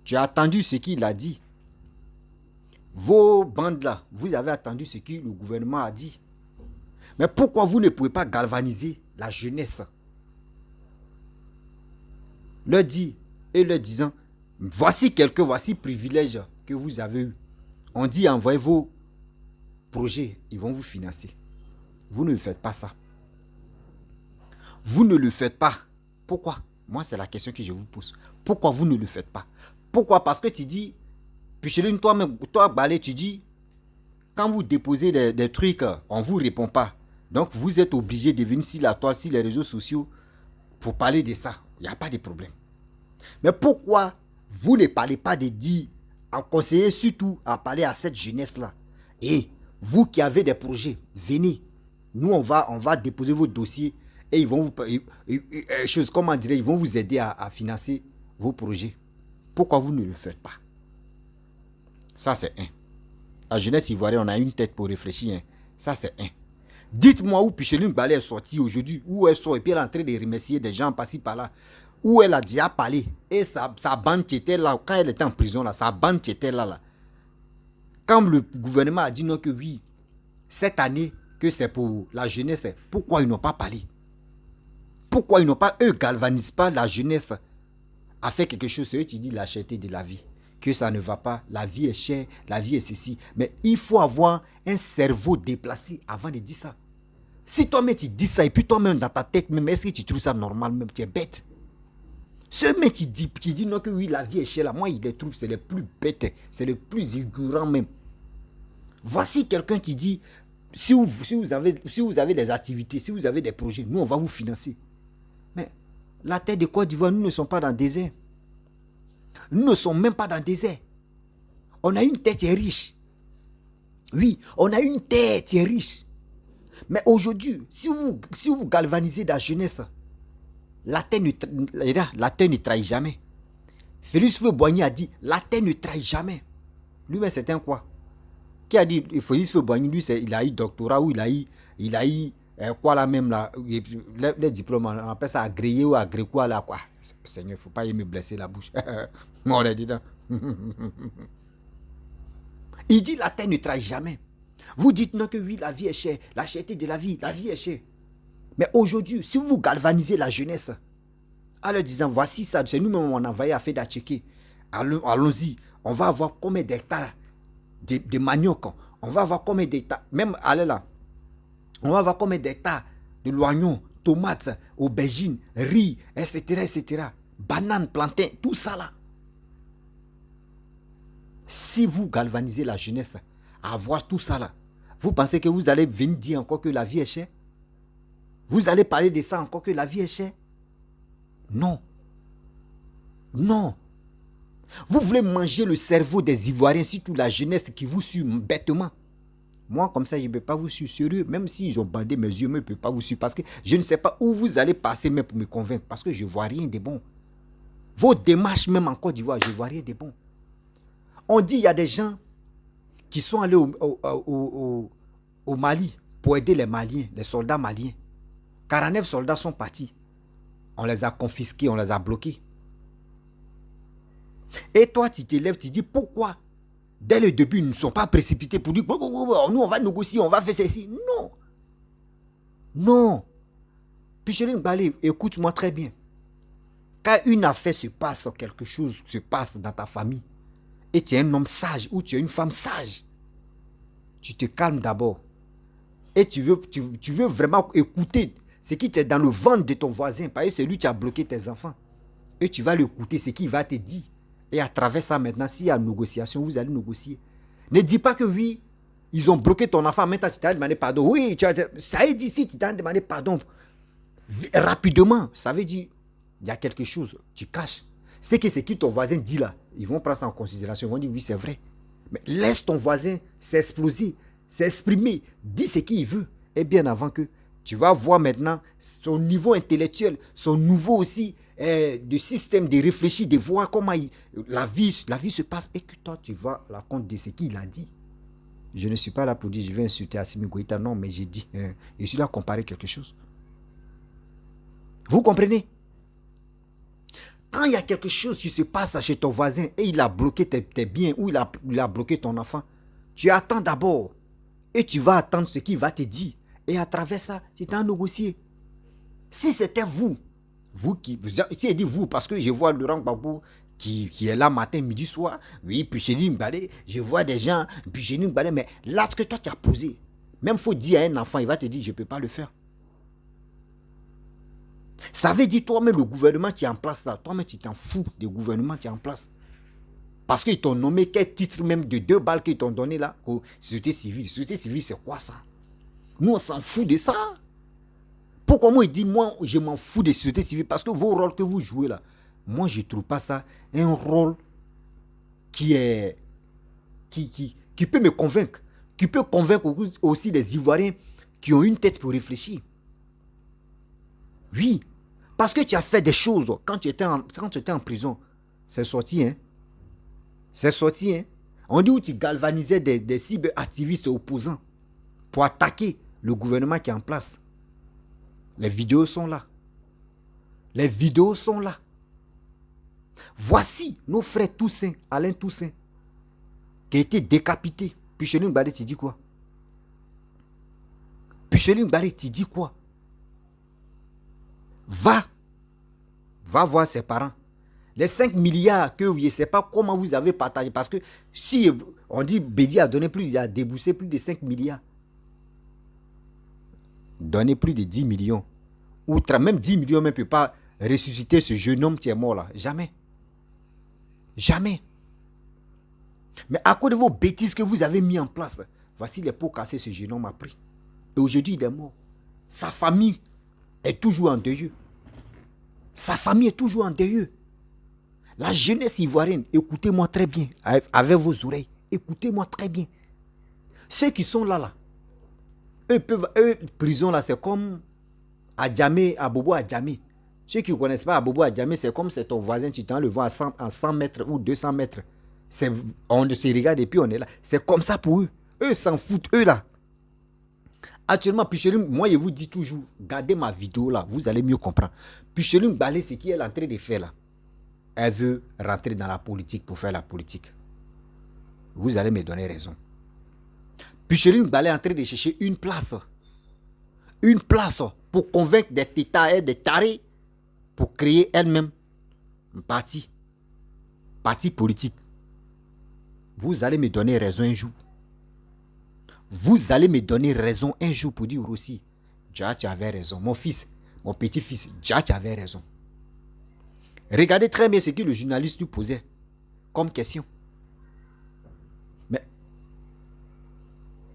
S1: tu as attendu ce qu'il a dit? Vos bandes là, vous avez attendu ce que le gouvernement a dit. Mais pourquoi vous ne pouvez pas galvaniser la jeunesse? Leur dire et leur disant, voici privilèges que vous avez eu. On dit envoyez vos projets, ils vont vous financer. Vous ne le faites pas ça. Vous ne le faites pas. Pourquoi? Moi, c'est la question que je vous pose. Pourquoi vous ne le faites pas? Pourquoi? Parce que tu dis, Picheline, toi, Balé, tu dis, quand vous déposez des trucs, on ne vous répond pas. Donc, vous êtes obligé de venir sur la toile, sur les réseaux sociaux, pour parler de ça. Il n'y a pas de problème. Mais pourquoi vous ne parlez pas de dire, en conseiller surtout à parler à cette jeunesse-là? Et vous qui avez des projets, venez. Nous, on va déposer vos dossiers et ils vont vous, ils vont vous aider à financer vos projets. Pourquoi vous ne le faites pas? Ça, c'est un. La jeunesse ivoirienne, on a une tête pour réfléchir. Hein. Ça, c'est un. Dites-moi où Picheline Ngbale est sortie aujourd'hui, où elle sort et puis elle est en train de remercier des gens par-ci par-là, où elle a déjà parlé. Et sa bande qui était là, quand elle était en prison, là, sa bande qui était là. Quand le gouvernement a dit non que oui, cette année, que c'est pour la jeunesse, pourquoi ils n'ont pas parlé? Pourquoi ils n'ont pas, eux, galvanisent pas la jeunesse à faire quelque chose? C'est eux qui disent la cherté de la vie. Que ça ne va pas, la vie est chère, la vie est ceci. Mais il faut avoir un cerveau déplacé avant de dire ça. Si toi-même tu dis ça, et puis toi-même dans ta tête, même, est-ce que tu trouves ça normal même? Tu es bête. Ce mec qui dit non que oui, la vie est chère, là, moi, il les trouve, c'est le plus bête, c'est le plus ignorant même. Voici quelqu'un qui dit, si vous avez des activités, si vous avez des projets, nous, on va vous financer. Mais la terre de Côte d'Ivoire, nous ne sommes pas dans le désert. Nous ne sommes même pas dans le désert. On a une terre qui est riche. Oui, on a une terre qui est riche. Mais aujourd'hui, si vous galvanisez la jeunesse, la terre ne trahit jamais. Félix Houphouët-Boigny a dit, la terre ne trahit jamais. Lui-même, c'est un quoi? Qui a dit, Félix Houphouët-Boigny, lui, il a eu doctorat ou il a eu quoi là même là, les diplômes, on appelle ça agréé ou agré quoi là quoi. Seigneur, il ne faut pas me blesser la bouche. On l'a dit là. Il dit la terre ne trahit jamais. Vous dites non que oui, la vie est chère, la cherté de la vie est chère. Mais aujourd'hui, si vous galvanisez la jeunesse, en leur disant voici ça, c'est nous-mêmes on a envoyé à faire d'Atchéké. Allons-y, on va avoir combien d'hectares de manioc, on va avoir combien d'hectares, même allez là, on va avoir combien d'hectares de l'oignon, tomates, aubergines, riz, etc. Bananes, plantains, tout ça là. Si vous galvanisez la jeunesse à avoir tout ça là, vous pensez que vous allez venir dire encore que la vie est chère? Vous allez parler de ça encore que la vie est chère? Non. Non. Vous voulez manger le cerveau des Ivoiriens, surtout la jeunesse qui vous suit bêtement. Moi, comme ça, je ne peux pas vous suivre sérieux. Même s'ils ont bandé mes yeux, je ne peux pas vous suivre. Parce que je ne sais pas où vous allez passer même pour me convaincre. Parce que je ne vois rien de bon. Vos démarches même en Côte d'Ivoire, je ne vois rien de bon. On dit qu'il y a des gens qui sont allés au Mali pour aider les Maliens, les soldats maliens. 49 soldats sont partis. On les a confisqués, on les a bloqués. Et toi, tu t'élèves, tu dis pourquoi dès le début, ils ne sont pas précipités pour dire nous, on va négocier, on va faire ceci. Non. Non. Picheline Balé, écoute-moi très bien. Quand une affaire se passe, quelque chose se passe dans ta famille, et tu es un homme sage ou tu es une femme sage, tu te calmes d'abord. Et tu veux vraiment écouter ce qui est dans le ventre de ton voisin, parce que c'est lui qui a bloqué tes enfants. Et tu vas l'écouter, ce qu'il va te dire. Et à travers ça, maintenant, s'il y a négociation, vous allez négocier. Ne dis pas que oui, ils ont bloqué ton enfant, maintenant tu t'as demandé pardon. Oui, ça veut dire si tu t'as demandé pardon rapidement, ça veut dire il y a quelque chose, tu caches. C'est que ce que ton voisin dit là, ils vont prendre ça en considération, ils vont dire oui, c'est vrai. Mais laisse ton voisin s'exploser, s'exprimer, dis ce qu'il veut. Et bien avant que tu vas voir maintenant son niveau intellectuel, son niveau aussi de système de réfléchir, de voir comment la vie se passe et que toi tu vas à la compte de ce qu'il a dit. Je ne suis pas là pour dire je vais insulter Assimi Goïta, non, mais j'ai dit, je suis là à comparer quelque chose. Vous comprenez? Quand il y a quelque chose qui se passe chez ton voisin et il a bloqué tes biens ou il a bloqué ton enfant, tu attends d'abord et tu vas attendre ce qu'il va te dire. Et à travers ça, tu t'en négocier. Si c'était vous qui... Si je dis vous, parce que je vois Laurent Gbagbo qui est là matin, midi, soir. Oui, puis Chéline Mbalé, je vois des gens, puis Chéline Mbalé, mais l'acte que toi tu as posé, même il faut dire à un enfant, il va te dire, je ne peux pas le faire. Ça veut dire toi-même le gouvernement qui est en place là, toi-même tu t'en fous du gouvernement qui est en place. Parce qu'ils t'ont nommé quel titre même de 2 balles qu'ils t'ont donné là, société civile. Société civile, c'est quoi ça? Nous, on s'en fout de ça. Pourquoi moi, il dit, moi, je m'en fous des sociétés civiles? Parce que vos rôles que vous jouez là, moi, je ne trouve pas ça un rôle qui peut me convaincre. Qui peut convaincre aussi des Ivoiriens qui ont une tête pour réfléchir. Oui. Parce que tu as fait des choses quand tu étais en prison. C'est sorti, hein. C'est sorti, hein. On dit où tu galvanisais des cyberactivistes opposants pour attaquer le gouvernement qui est en place. Les vidéos sont là. Les vidéos sont là. Voici nos frères Toussaint, Alain Toussaint, qui a été décapité. Puis Chéline Mbalé, tu dis quoi? Puis Chéline Mbalé, tu dis quoi? Va voir ses parents. Les 5 milliards que je ne sais pas comment vous avez partagé. Parce que si on dit Bédi a donné plus, il a déboursé plus de 5 milliards. Donner plus de 10 millions. Ou même 10 millions ne peut pas ressusciter ce jeune homme qui est mort là. Jamais. Jamais. Mais à cause de vos bêtises que vous avez mis en place, voici les pots cassés ce jeune homme a pris. Et aujourd'hui il est mort. Sa famille est toujours en deuil. Sa famille est toujours en deuil. La jeunesse ivoirienne, écoutez-moi très bien, avec vos oreilles, écoutez-moi très bien. Ceux qui sont là, eux, prison là, c'est comme Adjamé, Abobo Adjamé. Ceux qui ne connaissent pas Abobo Adjamé, c'est comme c'est ton voisin, tu t'en le vois à 100 mètres ou 200 mètres. On se regarde et puis on est là. C'est comme ça pour eux. Eux s'en foutent, eux là. Actuellement, Pichelim, moi je vous dis toujours, gardez ma vidéo là, vous allez mieux comprendre. Pichelim Balé, ce qu'elle est en train de faire là, elle veut rentrer dans la politique pour faire la politique. Vous allez me donner raison. Pichelim Balé est en train de chercher une place pour convaincre des tétas et des tarés pour créer elle-même un parti politique. Vous allez me donner raison un jour. Vous allez me donner raison un jour pour dire aussi, Dja, tu avais raison. Mon fils, mon petit-fils, Dja, tu avais raison. Regardez très bien ce que le journaliste lui posait comme question. Mais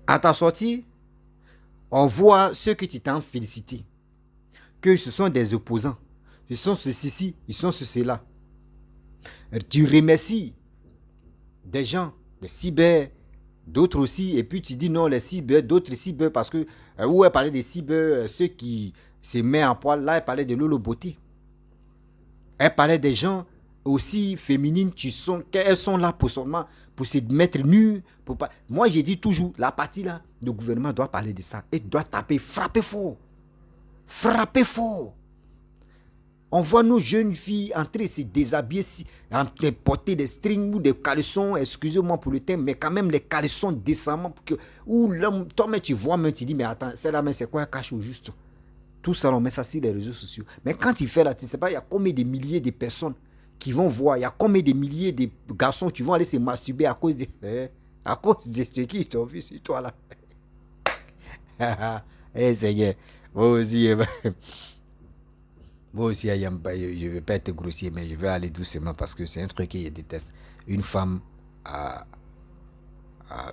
S1: à ta sortie, on voit ceux que tu t'en félicité, que ce sont des opposants. Ils sont ceci, ils sont cela. Tu remercies des gens, des cyber, d'autres aussi, et puis tu dis non, les cyber, d'autres cyber, parce que où elle parlait des cyber, ceux qui se mettent en poil, là elle parlait de Lolo Beauté. Elle parlait des gens aussi féminines, qu'elles sont là pour seulement pour se mettre nues. Moi j'ai dit toujours, la partie là, le gouvernement doit parler de ça, et doit taper, frapper fort. Frapper fort. On voit nos jeunes filles entrer se déshabiller, porter des strings ou des caleçons, excusez-moi pour le terme, mais quand même les caleçons décemment. Ou l'homme, toi, mais tu vois, même tu dis, mais attends, celle-là, mais c'est quoi un cache au juste? Tout ça, on met ça sur les réseaux sociaux. Mais quand il fait là, tu ne sais pas, il y a combien de milliers de personnes qui vont voir, il y a combien de milliers de garçons qui vont aller se masturber à cause de ce qui t'ont vu sur toi là. Eh, Seigneur, moi aussi, moi aussi, je ne vais pas être grossier, mais je vais aller doucement parce que c'est un truc que je déteste. Une femme a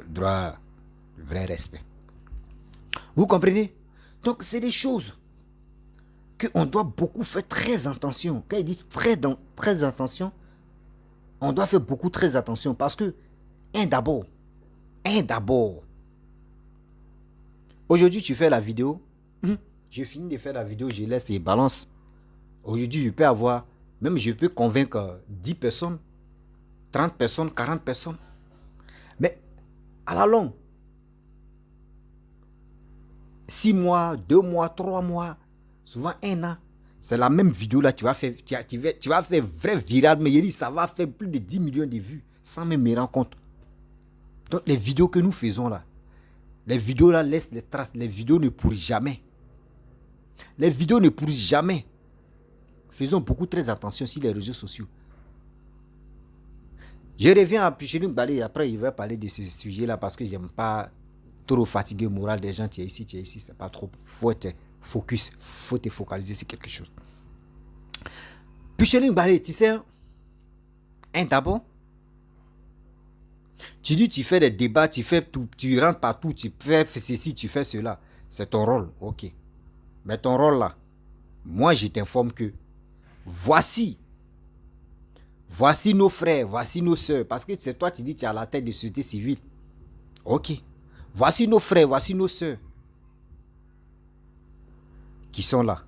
S1: droit de vrai respect. Vous comprenez? Donc, c'est des choses qu'on doit beaucoup faire très attention. Quand il dit très attention, on doit faire beaucoup très attention parce que, d'abord, aujourd'hui, tu fais la vidéo. J'ai fini de faire la vidéo, je laisse et balance. Aujourd'hui, je peux convaincre 10 personnes, 30 personnes, 40 personnes. Mais à la longue, 6 mois, 2 mois, 3 mois, souvent 1 an, c'est la même vidéo là, tu vas faire vrai viral, mais ça va faire plus de 10 millions de vues, sans même me rendre compte. Donc les vidéos que nous faisons là, les vidéos là laissent les traces, les vidéos ne pourrissent jamais. Les vidéos ne pourrissent jamais. Faisons beaucoup très attention sur les réseaux sociaux. Je reviens à Pichelim Balé, après il va parler de ce sujet-là parce que j'aime pas trop fatiguer le moral des gens. Tu es ici, c'est pas trop. Faut être focus, faut te focaliser sur quelque chose. Pichelim Balé, tu sais, d'abord, tu dis tu fais des débats, tu fais tout, tu rentres partout, tu fais ceci, tu fais cela. C'est ton rôle, ok. Mais ton rôle là, moi je t'informe que voici nos frères, voici nos soeurs. Parce que c'est toi, tu dis, tu es à la tête de la société civile. Ok. Voici nos frères, voici nos soeurs. Qui sont là.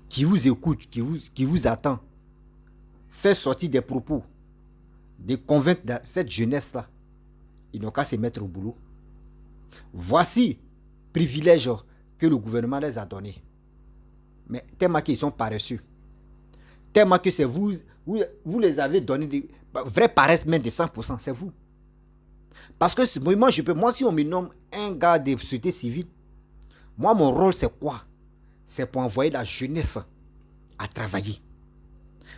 S1: Qui vous écoutent, qui vous attendent. Faites sortir des propos. De convaincre cette jeunesse-là. Ils n'ont qu'à se mettre au boulot. Voici privilèges que le gouvernement les a donnés. Mais tellement qu'ils sont paresseux. Tellement que c'est vous les avez donné des vraies paresses, même de 100%, c'est vous. Parce que moi, si on me nomme un gars de société civile, moi, mon rôle, c'est quoi? C'est pour envoyer la jeunesse à travailler.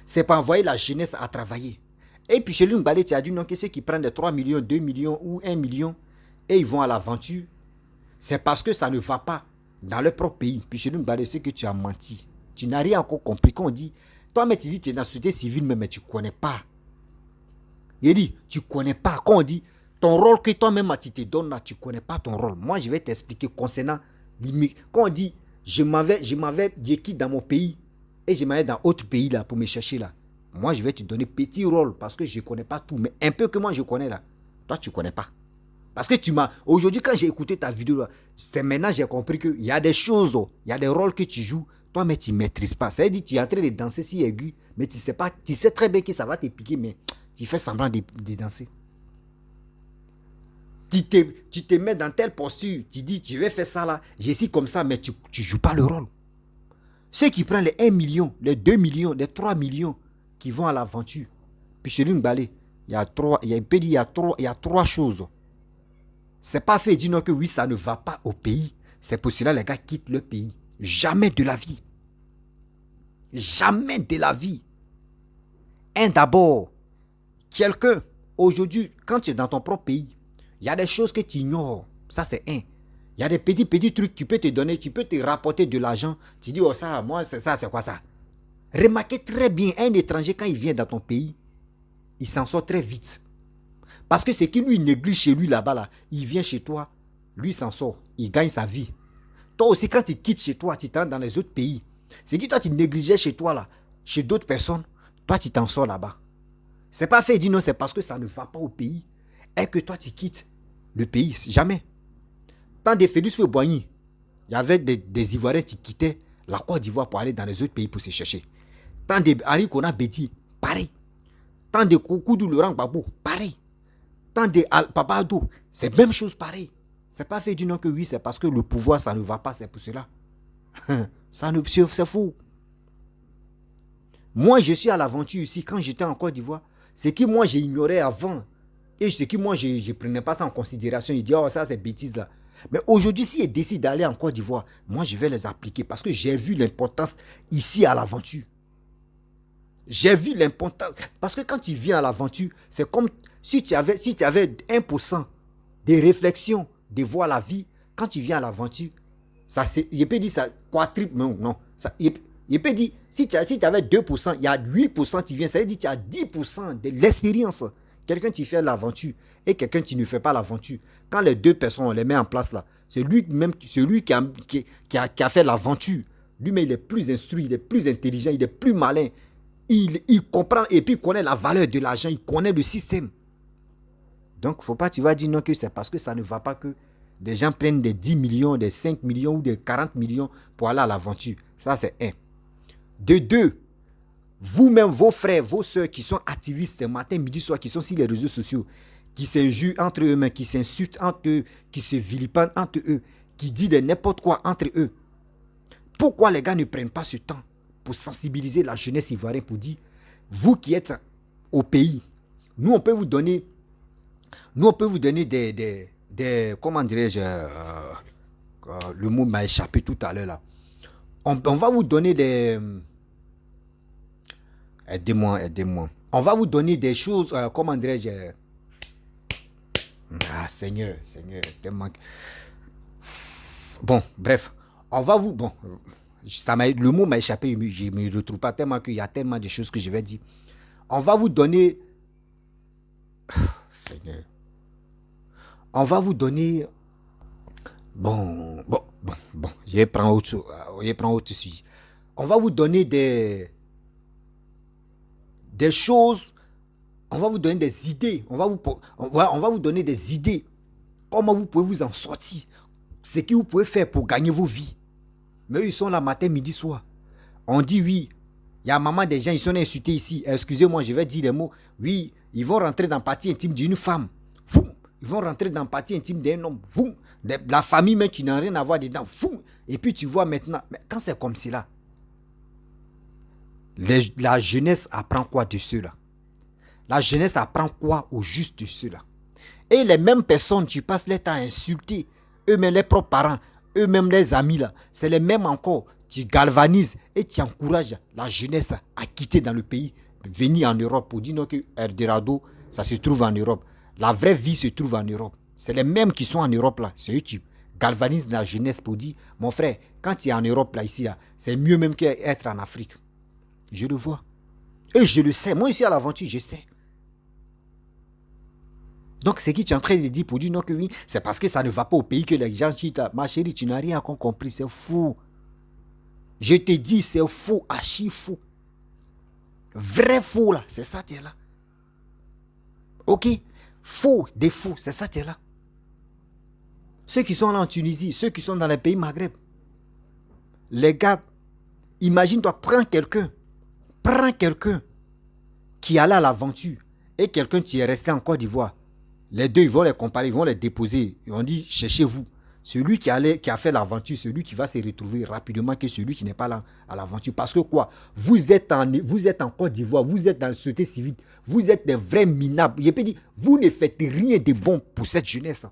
S1: C'est pour envoyer la jeunesse à travailler. Et puis, chez lui, Mbalé, tu as dit non, que ceux qui prennent des 3 millions, 2 millions ou 1 million, et ils vont à l'aventure, c'est parce que ça ne va pas dans leur propre pays. Puis chez nous, c'est que tu as menti. Tu n'as rien encore compris. Quand on dit, toi, mais tu dis, tu es dans la société civile, mais tu ne connais pas. Il dit, tu ne connais pas. Quand on dit, ton rôle que toi-même, tu te donnes là, tu ne connais pas ton rôle. Moi, je vais t'expliquer concernant quand on dit, je quitte dans mon pays et je m'en vais dans autre pays là pour me chercher là. Moi, je vais te donner petit rôle parce que je ne connais pas tout. Mais un peu que moi, je connais là. Toi, tu ne connais pas. Parce que aujourd'hui, quand j'ai écouté ta vidéo là, c'est maintenant j'ai compris qu'il y a des choses, il y a des rôles que tu joues, toi, mais tu ne maîtrises pas. Ça veut dire que tu es en train de danser si aigu, mais tu sais pas, tu sais très bien que ça va te piquer, mais tu fais semblant de danser. Tu te mets dans telle posture, tu dis, tu vais faire ça là, je suis comme ça, mais tu ne joues pas le rôle. Ceux qui prennent les 1 million, les 2 millions, les 3 millions, qui vont à l'aventure, puis chez Lungbale, il y a trois choses. C'est pas fait dire non que oui, ça ne va pas au pays. C'est pour cela que les gars quittent le pays. Jamais de la vie. Jamais de la vie. D'abord, quelqu'un, aujourd'hui, quand tu es dans ton propre pays, il y a des choses que tu ignores. Ça, c'est un. Il y a des petits trucs qui peuvent te donner, qui peuvent te rapporter de l'argent. Tu dis, oh ça, moi, c'est ça, c'est quoi ça? Remarquez très bien, un étranger, quand il vient dans ton pays, il s'en sort très vite. Parce que ce qui lui néglige chez lui là-bas, là, il vient chez toi, lui s'en sort, il gagne sa vie. Toi aussi, quand tu quittes chez toi, tu t'en dans les autres pays. C'est que toi, tu négligeais chez toi, là, chez d'autres personnes, toi, tu t'en sors là-bas. C'est pas fait dire non, c'est parce que ça ne va pas au pays. Et que toi, tu quittes le pays, jamais. Tant de Félix Fouet-Boigny, il y avait des Ivoiriens qui quittaient la Côte d'Ivoire pour aller dans les autres pays pour se chercher. Tant de Henri Kona Bédi, pareil. Tant de Koudou Laurent Gbagbo, pareil. Tant de Papa Ado, c'est même chose pareil. C'est pas fait du non que oui, c'est parce que le pouvoir, ça ne va pas, c'est pour cela. C'est fou. Moi, je suis à l'aventure ici, quand j'étais en Côte d'Ivoire, c'est que moi, j'ai ignoré avant. Et c'est que moi, je ne prenais pas ça en considération. Il dit, oh, ça, c'est bêtise là. Mais aujourd'hui, si ils décident d'aller en Côte d'Ivoire, moi, je vais les appliquer parce que j'ai vu l'importance ici à l'aventure. J'ai vu l'importance. Parce que quand tu viens à l'aventure, c'est comme si tu avais 1% de réflexion, de voir la vie. Quand tu viens à l'aventure, il peut dire ça quadruple, non. Il peut dire, si tu avais 2%, il y a 8% qui vient. Ça veut dire que tu as 10% de l'expérience. Quelqu'un qui fait l'aventure et quelqu'un qui ne fait pas l'aventure. Quand les deux personnes, on les met en place là, c'est lui-même, celui qui a fait l'aventure. Lui-même, il est plus instruit, il est plus intelligent, il est plus malin. Il comprend et puis il connaît la valeur de l'argent, il connaît le système. Donc, il ne faut pas, tu vas dire non que c'est parce que ça ne va pas que des gens prennent des 10 millions, des 5 millions ou des 40 millions pour aller à l'aventure. Ça, c'est un. De deux, vous-même, vos frères, vos soeurs qui sont activistes matin, midi, soir, qui sont sur les réseaux sociaux, qui s'injurent entre eux-mêmes, qui s'insultent entre eux, qui se vilipendent entre eux, qui disent de n'importe quoi entre eux. Pourquoi les gars ne prennent pas ce temps pour sensibiliser la jeunesse ivoirienne pour dire, vous qui êtes au pays, nous on peut vous donner des comment dirais-je, le mot m'a échappé tout à l'heure là. On va vous donner des... Aidez-moi. On va vous donner des choses, comment dirais-je... Seigneur, tellement... Bon, bref. On va vous... Bon, le mot m'a échappé, je ne me retrouve pas tellement qu'il y a tellement de choses que je vais dire. On va vous donner... Seigneur. On va vous donner... Bon, je vais prendre autre sujet. On va vous donner des choses, on va vous donner des idées, on va vous donner des idées, comment vous pouvez vous en sortir, ce que vous pouvez faire pour gagner vos vies. Mais eux, ils sont là matin, midi, soir. On dit oui, il y a maman des gens, ils sont insultés ici, excusez-moi, je vais dire les mots, oui, ils vont rentrer dans la partie intime d'une femme, ils vont rentrer dans la partie intime d'un homme, de la famille même qui n'a rien à voir dedans, et puis tu vois maintenant, mais quand c'est comme cela, la jeunesse apprend quoi de cela? La jeunesse apprend quoi au juste de cela? Et les mêmes personnes qui passent leur temps à insulter eux-mêmes les propres parents, eux-mêmes les amis là, c'est les mêmes encore. Tu galvanises et tu encourages la jeunesse à quitter dans le pays, venir en Europe pour dire non que Eldorado, ça se trouve en Europe. La vraie vie se trouve en Europe. C'est les mêmes qui sont en Europe là. C'est eux qui galvanisent la jeunesse pour dire, mon frère, quand tu es en Europe là, ici là, c'est mieux même qu'être en Afrique. Je le vois. Et je le sais. Moi ici à l'aventure, je sais. Donc c'est qui tu es en train de dire pour dire non que oui, c'est parce que ça ne va pas au pays que les gens disent, ma chérie, tu n'as rien compris, c'est fou. Je te dis, c'est faux, archi faux. Vrai faux là, c'est ça tu es là. Ok? Faux, des faux, c'est ça tu es là. Ceux qui sont là en Tunisie, ceux qui sont dans les pays Maghreb, les gars, imagine-toi, prends quelqu'un qui allait à l'aventure et quelqu'un qui est resté en Côte d'Ivoire. Les deux, ils vont les comparer, ils vont les déposer. Et on dit, cherchez-vous. Celui qui a fait l'aventure, celui qui va se retrouver rapidement que celui qui n'est pas là à l'aventure. Parce que quoi? Vous êtes en Côte d'Ivoire, vous êtes dans la société civile, vous êtes des vrais minables. Je peux dire, vous ne faites rien de bon pour cette jeunesse.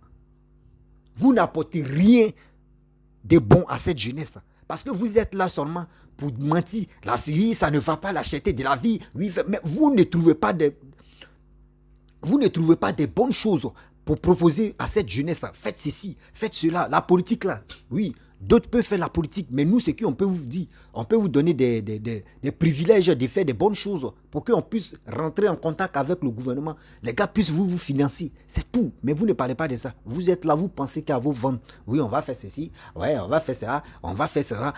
S1: Vous n'apportez rien de bon à cette jeunesse. Parce que vous êtes là seulement pour mentir. Là, oui, ça ne va pas l'acheter de la vie. Oui, mais vous ne trouvez pas de bonnes choses pour proposer à cette jeunesse. Faites ceci, faites cela. La politique là, oui, d'autres peuvent faire la politique. Mais nous, c'est qu'on peut vous dire, on peut vous donner des privilèges de faire des bonnes choses pour qu'on puisse rentrer en contact avec le gouvernement. Les gars puissent vous financer. C'est tout. Mais vous ne parlez pas de ça. Vous êtes là, vous pensez qu'à vos ventes. Oui, on va faire ceci. Ouais, on va faire ça. On va faire ça.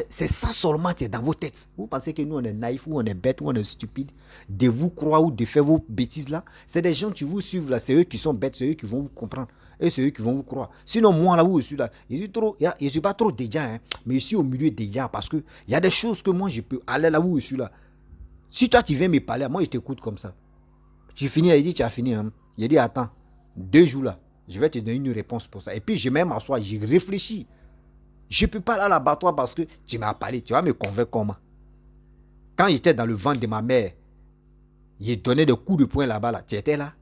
S1: C'est ça seulement qui est dans vos têtes. Vous pensez que nous, on est naïfs, ou on est bêtes, ou on est stupide de vous croire ou de faire vos bêtises là. C'est des gens qui vous suivent là. C'est eux qui sont bêtes. C'est eux qui vont vous comprendre. Et c'est eux qui vont vous croire. Sinon, moi, là où je suis là, je ne suis pas trop déjà, hein, mais je suis au milieu des gens parce qu'il y a des choses que moi, je peux aller là où je suis là. Si toi, tu viens me parler, moi, je t'écoute comme ça. Tu finis, il dit, tu as fini. Hein. Il dit, attends, 2 jours là, je vais te donner une réponse pour ça. Et puis, je vais m'asseoir, je réfléchis. Je ne peux pas aller à l'abattoir parce que tu m'as parlé. Tu vas me convaincre comment? Quand j'étais dans le ventre de ma mère, j'ai donné des coups de poing là-bas. Là. Tu étais là?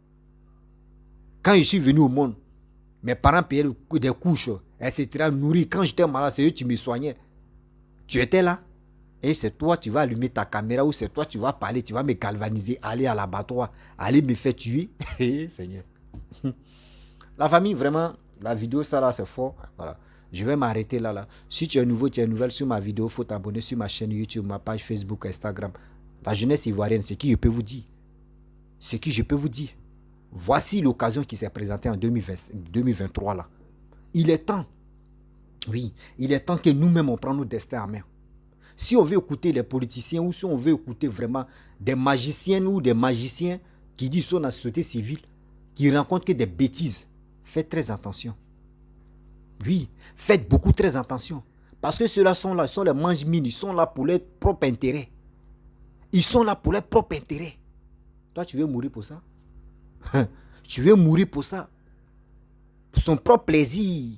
S1: Quand je suis venu au monde, mes parents payaient des couches, etc. Nourris. Quand j'étais malade, c'est eux qui me soignaient. Tu étais là? Et c'est toi, tu vas allumer ta caméra ou c'est toi, tu vas parler, tu vas me galvaniser, aller à l'abattoir, aller me faire tuer. Seigneur. La famille, vraiment, la vidéo, ça là, c'est fort. Voilà. Je vais m'arrêter là. Si tu es nouveau, tu es nouvelle sur ma vidéo, il faut t'abonner sur ma chaîne YouTube, ma page Facebook, Instagram. La jeunesse ivoirienne, c'est qui je peux vous dire. C'est qui je peux vous dire. Voici l'occasion qui s'est présentée en 2023 là. Il est temps. Oui, il est temps que nous-mêmes on prenne nos destins en main. Si on veut écouter les politiciens ou si on veut écouter vraiment des magiciennes ou des magiciens qui disent sur la société civile, qui rencontrent que des bêtises, faites très attention. Oui, faites beaucoup très attention. Parce que ceux-là sont là, ils sont les mange-mines, ils sont là pour leur propre intérêt. Ils sont là pour leur propre intérêt. Toi, tu veux mourir pour ça? Tu veux mourir pour ça? Pour son propre plaisir.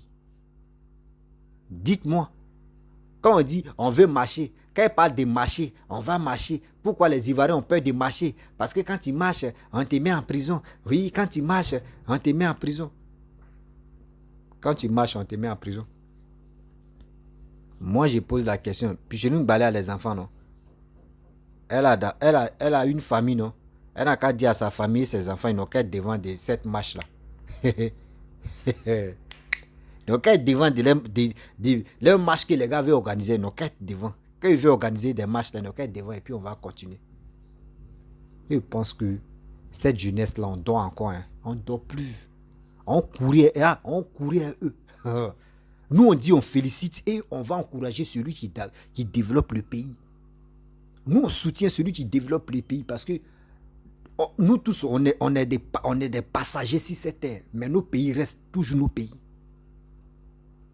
S1: Dites-moi. Quand on dit on veut marcher, quand il parle de marcher, on va marcher. Pourquoi les Ivoiriens ont peur de marcher? Parce que quand ils marchent, on te met en prison. Oui, quand ils marchent, on te met en prison. Quand tu marches, on te met en prison. Moi, je pose la question. Puis je ne me balais à les enfants, non? Elle a une famille, non? Elle n'a qu'à dire à sa famille et ses enfants, ils n'ont qu'à être devant cette marche-là. Donc, quand ils devant leur marche que les gars veulent organiser, ils n'ont qu'à être devant. Quand ils veulent organiser des marches, ils n'ont qu'à être devant et puis on va continuer. Je pense que cette jeunesse-là, on dort encore. Hein. On ne dort plus. On courait à eux. Nous, on dit on félicite et on va encourager celui qui développe le pays. Nous, on soutient celui qui développe le pays parce que nous tous, on est des passagers sur cette terre. Mais nos pays restent toujours nos pays.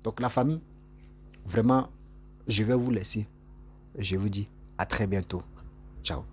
S1: Donc la famille, vraiment, je vais vous laisser. Je vous dis à très bientôt. Ciao.